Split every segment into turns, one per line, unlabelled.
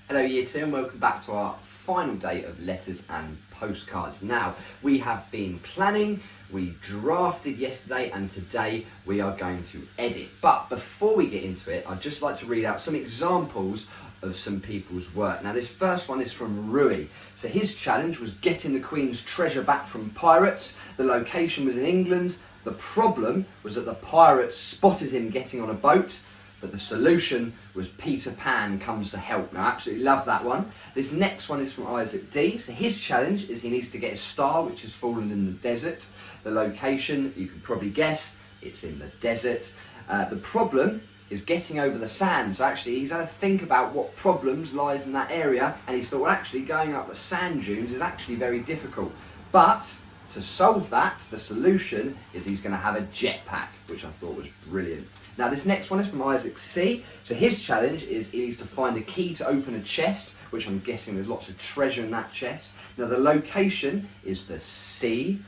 Hello Year 2 and welcome back to our final day of letters and postcards. Now, we have been planning, we drafted yesterday and today we are going to edit. But before we get into it, I'd just like to read out some examples of some people's work. Now this first one is from Rui. So his challenge was getting the Queen's treasure back from pirates. The location was in England. The problem was that the pirates spotted him getting on a boat. But the solution was Peter Pan comes to help. Now, I absolutely love that one. This next one is from Isaac D. So his challenge is he needs to get a star which has fallen in the desert. The location, you can probably guess, it's in the desert. The problem is getting over the sand. So actually he's had to think about what problems lies in that area, and he's thought, well, actually going up the sand dunes is actually very difficult. But to solve that, the solution is he's going to have a jetpack, which I thought was brilliant. Now this next one is from Isaac C. So his challenge is he needs to find a key to open a chest, which I'm guessing there's lots of treasure in that chest. Now the location is the sea.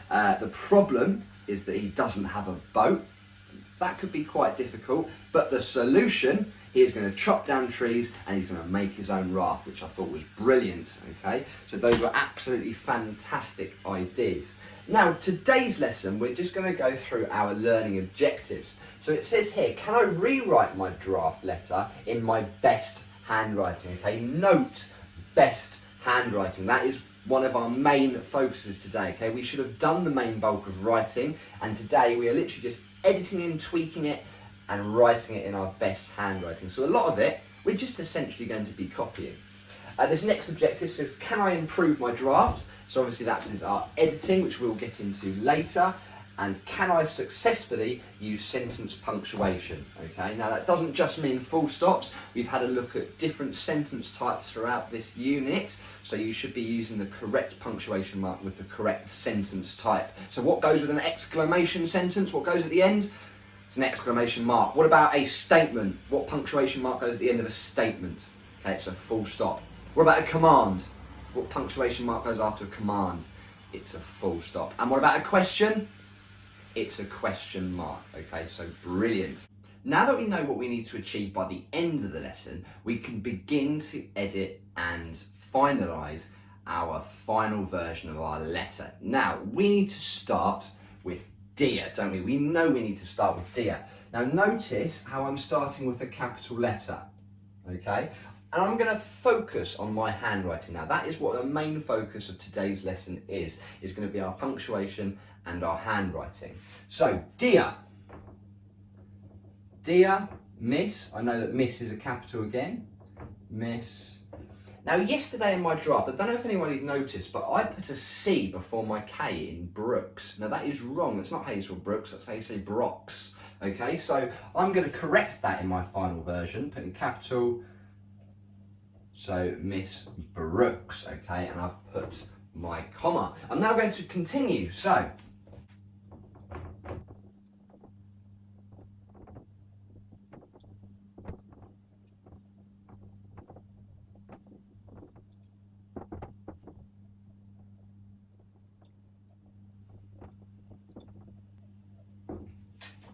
The problem is that he doesn't have a boat. That could be quite difficult, but the solution, he is going to chop down trees and he's going to make his own raft, which I thought was brilliant, okay? So those were absolutely fantastic ideas. Now, today's lesson, we're just going to go through our learning objectives. So it says here, can I rewrite my draft letter in my best handwriting, okay? Note, best handwriting. That is one of our main focuses today, okay? We should have done the main bulk of writing, and today we are literally just editing and tweaking it and writing it in our best handwriting. So a lot of it, we're just essentially going to be copying. This next objective says, can I improve my draft? So obviously that is our editing, which we'll get into later. And can I successfully use sentence punctuation? Okay, now that doesn't just mean full stops. We've had a look at different sentence types throughout this unit. So you should be using the correct punctuation mark with the correct sentence type. So what goes with an exclamation sentence? What goes at the end? It's an exclamation mark. What about a statement? What punctuation mark goes at the end of a statement? Okay, it's a full stop. What about a command? What punctuation mark goes after a command? It's a full stop. And what about a question? It's a question mark, okay, so brilliant. Now that we know what we need to achieve by the end of the lesson, we can begin to edit and finalise our final version of our letter. Now, we need to start with dear, don't we? We know we need to start with dear. Now notice how I'm starting with a capital letter, okay? And I'm going to focus on my handwriting. Now that is what the main focus of today's lesson is going to be our punctuation and our handwriting. So, dear. Dear Miss, I know that Miss is a capital again. Miss. Now yesterday in my draft, I don't know if anyone noticed, but I put a C before my K in Brooks. Now that is wrong, it's not how you spell Brooks, that's how you say Brox. Okay, so I'm going to correct that in my final version, putting capital. So Miss Brooks, okay, and I've put my comma. I'm now going to continue, so.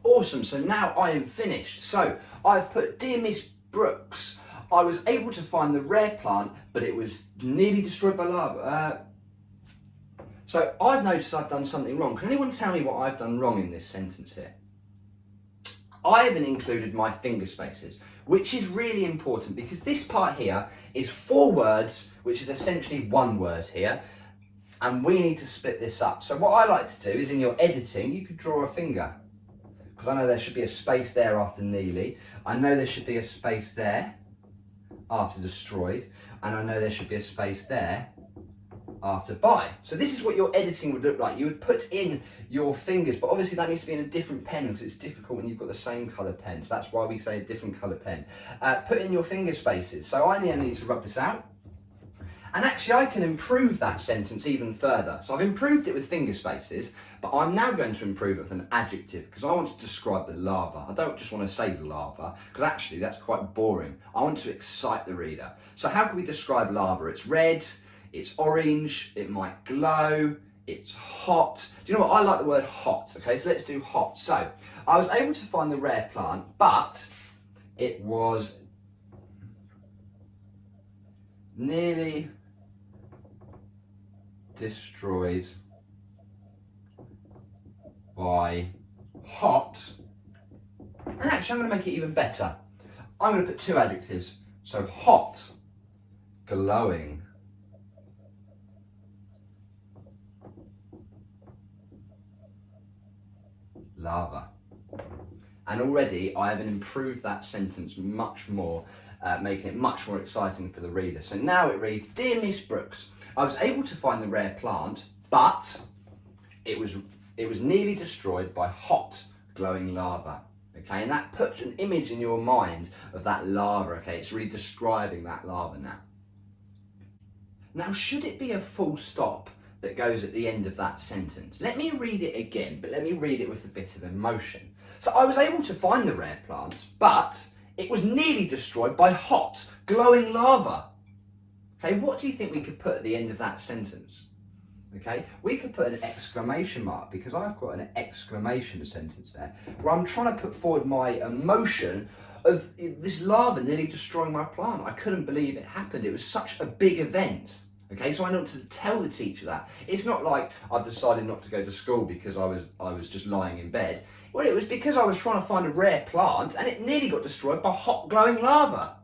Awesome, so now I am finished. So I've put Dear Miss Brooks. I was able to find the rare plant, but it was nearly destroyed by lava. So I've noticed I've done something wrong. Can anyone tell me what I've done wrong in this sentence here? I haven't included my finger spaces, which is really important because this part here is 4 words, which is essentially 1 word here, and we need to split this up. So what I like to do is in your editing, you could draw a finger, because I know there should be a space there after nearly. I know there should be a space there after destroyed, and I know there should be a space there after by. So this is what your editing would look like. You would put in your fingers, but obviously that needs to be in a different pen because it's difficult when you've got the same colour pen. So that's why we say a different colour pen. Put in your finger spaces. So I now need to rub this out. And actually I can improve that sentence even further. So I've improved it with finger spaces, but I'm now going to improve it with an adjective because I want to describe the lava. I don't just want to say the lava because actually that's quite boring. I want to excite the reader. So how can we describe lava? It's red, it's orange, it might glow, it's hot. Do you know what? I like the word hot, okay? So let's do hot. So I was able to find the rare plant, but it was nearly destroyed by hot. And actually, I'm going to make it even better. I'm going to put two adjectives. So hot, glowing, lava. And already I have improved that sentence much more, making it much more exciting for the reader. So now it reads, Dear Miss Brooks, I was able to find the rare plant, but it was nearly destroyed by hot, glowing lava. Okay, and that puts an image in your mind of that lava. Okay, it's really describing that lava now. Now, should it be a full stop that goes at the end of that sentence? Let me read it again, but let me read it with a bit of emotion. So I was able to find the rare plant, but it was nearly destroyed by hot, glowing lava. Okay, what do you think we could put at the end of that sentence? Okay, we could put an exclamation mark, because I've got an exclamation sentence there where I'm trying to put forward my emotion of this lava nearly destroying my plant. I couldn't believe it happened. It was such a big event. Okay, so I want to tell the teacher that. It's not like I've decided not to go to school because I was just lying in bed. Well, it was because I was trying to find a rare plant and it nearly got destroyed by hot glowing lava.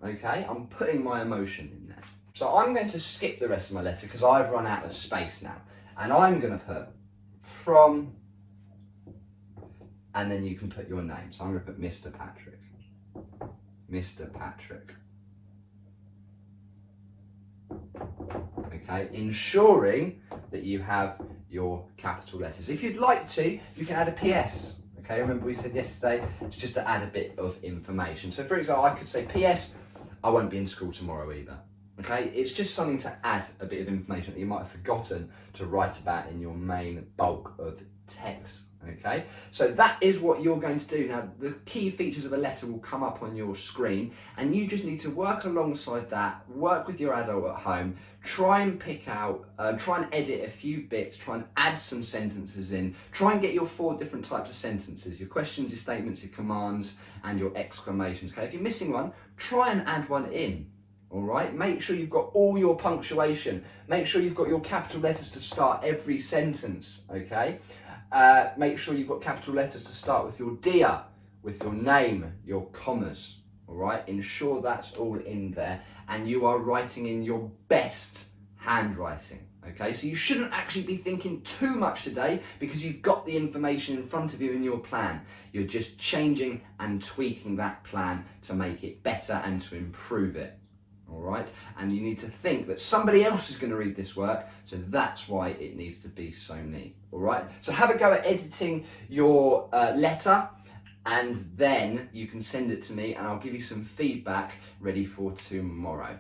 Okay, I'm putting my emotion in there. So I'm going to skip the rest of my letter because I've run out of space now. And I'm going to put from, and then you can put your name. So I'm going to put Mr. Patrick. Mr. Patrick. Okay, ensuring that you have your capital letters. If you'd like to, you can add a PS. Okay, remember we said yesterday, it's just to add a bit of information. So for example, I could say, PS, I won't be in school tomorrow either. Okay, it's just something to add a bit of information that you might have forgotten to write about in your main bulk of text. Okay, so that is what you're going to do. Now, the key features of a letter will come up on your screen, and you just need to work alongside that, work with your adult at home, try and pick out, try and edit a few bits, try and add some sentences in, try and get your 4 different types of sentences, your questions, your statements, your commands, and your exclamations. Okay, if you're missing one, try and add one in. All right, make sure you've got all your punctuation. Make sure you've got your capital letters to start every sentence, okay? Make sure you've got capital letters to start with your dear, with your name, your commas, all right? Ensure that's all in there and you are writing in your best handwriting, okay? So you shouldn't actually be thinking too much today because you've got the information in front of you in your plan. You're just changing and tweaking that plan to make it better and to improve it. All right, and you need to think that somebody else is going to read this work, so that's why it needs to be so neat. All right, so have a go at editing your letter, and then you can send it to me and I'll give you some feedback ready for tomorrow.